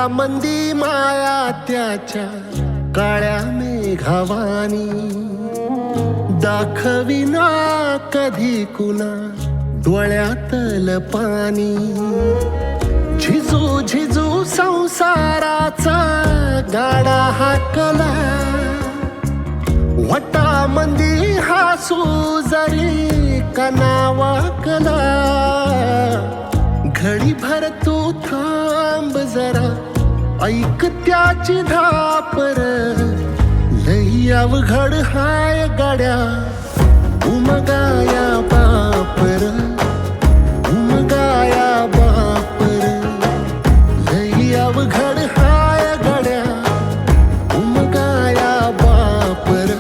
मंदी माया त्याच्या काळ्या मेघावानी, दाखविना कधी कुणा डोळ्यातल पाणी. झिजू झिजू संसाराचा गाडा हाकला, वटा मंदी हासू जरी कनावाकला. घडी भर तू थांब जरा, ऐक त्याची धापर. लई अवघड हाय गाड्या, उमगाया बापर, उमगाया बापर. लई अवघड हाय गाड्या, उमगाया बापर,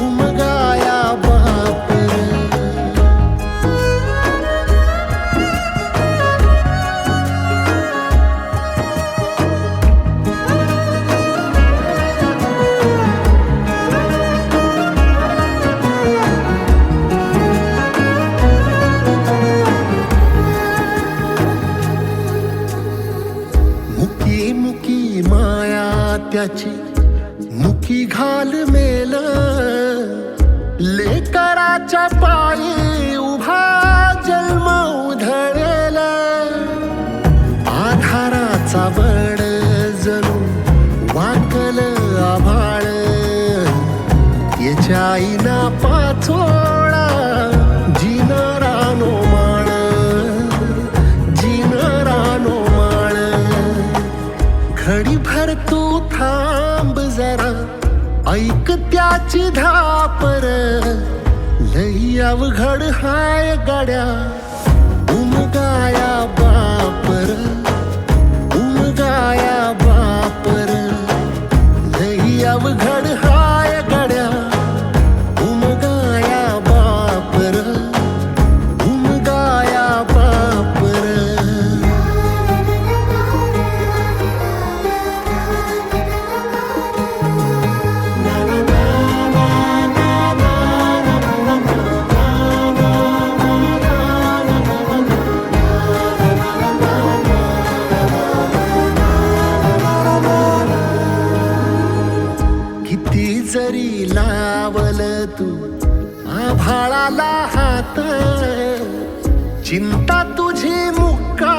उमगाया बापर. मुकी मुकी माया त्याची, मुकी घाल मेल. लेकराच्या पायी उभा जन्म उधळेल. आधाराचा बळ जणू वाकल आभाळ. याच्या आईना पाचोळा जिनारानो माळ, जिनारानो माळ. घडी भर तू थांब जरा, ऐक त्याची धापर. लई अवघड हाय गाड्या, उमगाया बापर, उमगाया बापर. लई अवघड हाय गाड्या, उमगाया बापर, उमगाया बापर. किती जरी लावल तू आभाळाला हात, चिंता तुझी मुक्का